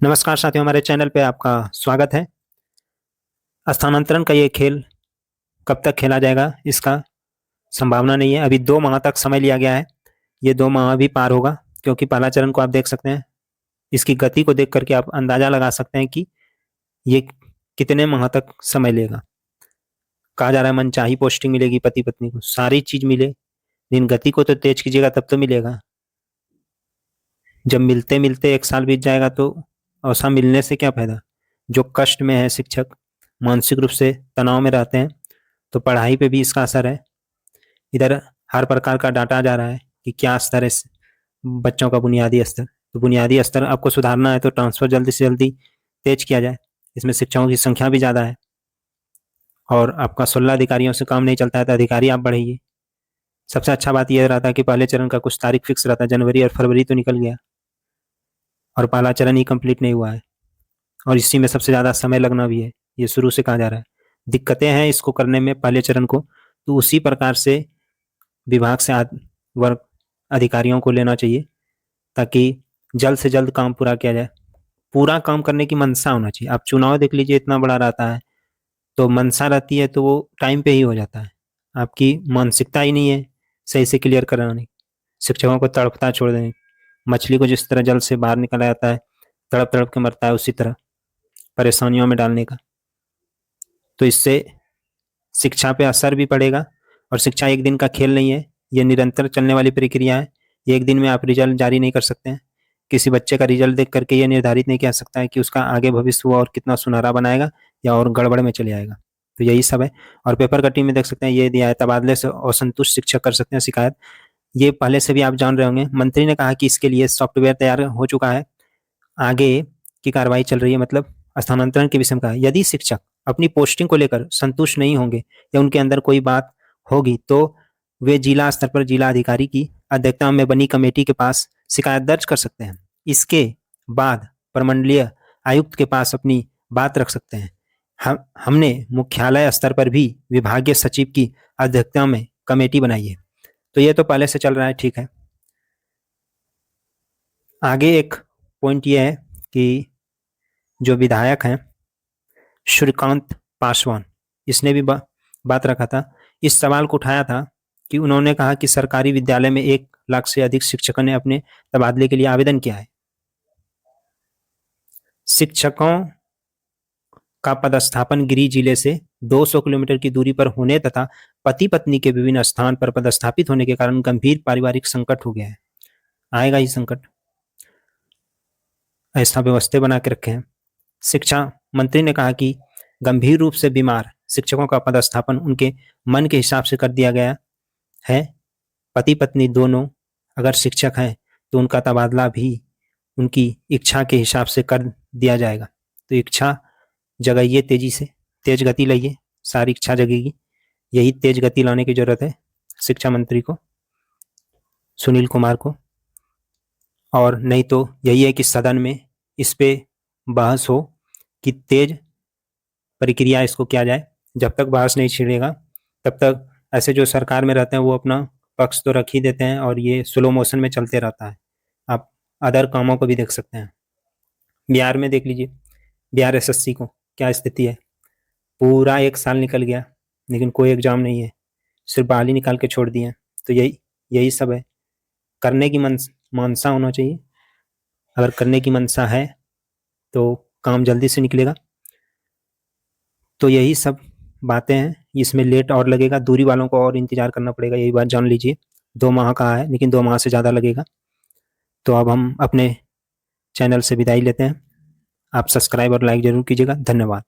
नमस्कार साथियों, हमारे चैनल पे आपका स्वागत है। स्थानांतरण का ये खेल कब तक खेला जाएगा इसका संभावना नहीं है। अभी 2 माह तक समय लिया गया है। ये 2 माह भी पार होगा, क्योंकि पहला चरण को आप देख सकते हैं। इसकी गति को देख करके आप अंदाजा लगा सकते हैं कि ये कितने माह तक समय लेगा। कहा जा रहा है मनचाही पोस्टिंग मिलेगी पति पत्नी को, सारी चीज मिले, लेकिन गति को तो तेज कीजिएगा तब तो मिलेगा। जब मिलते मिलते 1 साल बीत जाएगा तो ऐसा मिलने से क्या फायदा। जो कष्ट में है शिक्षक, मानसिक रूप से तनाव में रहते हैं, तो पढ़ाई पे भी इसका असर है। इधर हर प्रकार का डाटा जा रहा है कि क्या स्तर है बच्चों का, बुनियादी स्तर। तो बुनियादी स्तर आपको सुधारना है तो ट्रांसफर जल्दी से जल्दी तेज किया जाए। इसमें शिक्षकों की संख्या भी ज़्यादा है और आपका 16 अधिकारियों से काम नहीं चलता है, तो अधिकारी आप बढ़ाइए। सबसे अच्छा बात यह रहा था कि पहले चरण का कुछ तारीख फिक्स रहता, जनवरी और फरवरी तो निकल गया और पहला चरण ही कंप्लीट नहीं हुआ है, और इसी में सबसे ज़्यादा समय लगना भी है। ये शुरू से कहा जा रहा है। दिक्कतें हैं इसको करने में पहले चरण को, तो उसी प्रकार से विभाग से वर्ग अधिकारियों को लेना चाहिए, ताकि जल्द से जल्द काम पूरा किया जाए। पूरा काम करने की मंशा होना चाहिए। आप चुनाव देख लीजिए, इतना बड़ा रहता है, तो मंशा रहती है तो वो टाइम पे ही हो जाता है। आपकी मानसिकता ही नहीं है सही से क्लियर कराने। शिक्षकों को तड़पता छोड़ दें। मछली को जिस तरह जल से बाहर निकाला जाता है, तड़प तड़प के मरता है, उसी तरह परेशानियों में डालने का। तो इससे शिक्षा पे असर भी पड़ेगा। और शिक्षा एक दिन का खेल नहीं है, ये निरंतर चलने वाली प्रक्रिया है। एक दिन में आप रिजल्ट जारी नहीं कर सकते हैं। किसी बच्चे का रिजल्ट देख करके ये निर्धारित नहीं किया सकता है कि उसका आगे भविष्य हुआ और कितना सुनहरा बनाएगा या और गड़बड़ में चले आएगा। तो यही सब है। और पेपर कटिंग में देख सकते हैं ये दिया है, तबादले से असंतुष्ट शिक्षक कर सकते हैं शिकायत। ये पहले से भी आप जान रहे होंगे। मंत्री ने कहा कि इसके लिए सॉफ्टवेयर तैयार हो चुका है, आगे की कार्रवाई चल रही है। मतलब स्थानांतरण के विषय में कहा, यदि शिक्षक अपनी पोस्टिंग को लेकर संतुष्ट नहीं होंगे या उनके अंदर कोई बात होगी तो वे जिला स्तर पर जिला अधिकारी की अध्यक्षता में बनी कमेटी के पास शिकायत दर्ज कर सकते हैं। इसके बाद प्रमंडलीय आयुक्त के पास अपनी बात रख सकते हैं। हमने मुख्यालय स्तर पर भी विभागीय सचिव की अध्यक्षता में कमेटी बनाई है। तो ये तो पहले से चल रहा है, ठीक है। आगे एक पॉइंट ये है कि जो विधायक हैं सूर्यकांत पासवान, इसने भी बात रखा था। इस सवाल को उठाया था कि उन्होंने कहा कि सरकारी विद्यालय में 1 लाख से अधिक शिक्षकों ने अपने तबादले के लिए आवेदन किया है। शिक्षकों का पदस्थापन गिरिडीह जिले से 200 किलोमीटर की दूरी पर होने तथा पति पत्नी के विभिन्न स्थान पर पदस्थापित होने के कारण गंभीर पारिवारिक संकट हो गया है। आएगा ही संकट, ऐसा व्यवस्था बना के रखे हैं। शिक्षा मंत्री ने कहा कि गंभीर रूप से बीमार शिक्षकों का पदस्थापन उनके मन के हिसाब से कर दिया गया है। पति पत्नी दोनों अगर शिक्षक हैं तो उनका तबादला भी उनकी इच्छा के हिसाब से कर दिया जाएगा। तो इच्छा जगाइए, तेजी से तेज गति लाइए, सारी इच्छा जगेगी। यही तेज गति लाने की जरूरत है शिक्षा मंत्री को, सुनील कुमार को। और नहीं तो यही है कि सदन में इस पे बहस हो कि तेज प्रक्रिया इसको किया जाए। जब तक बहस नहीं छिड़ेगा तब तक ऐसे जो सरकार में रहते हैं वो अपना पक्ष तो रख ही देते हैं और ये स्लो मोशन में चलते रहता है। आप अदर कामों को भी देख सकते हैं। बिहार में देख लीजिए, बिहार एसएससी को क्या स्थिति है। पूरा 1 साल निकल गया लेकिन कोई एग्जाम नहीं है, सिर्फ बहाली निकाल के छोड़ दिए। तो यही सब है। करने की मनसा होना चाहिए। अगर करने की मनसा है तो काम जल्दी से निकलेगा। तो यही सब बातें हैं। इसमें लेट और लगेगा, दूरी वालों को और इंतजार करना पड़ेगा, यही बात जान लीजिए। 2 माह का है लेकिन 2 माह से ज़्यादा लगेगा। तो अब हम अपने चैनल से विदाई लेते हैं। आप सब्सक्राइब और लाइक जरूर कीजिएगा। धन्यवाद।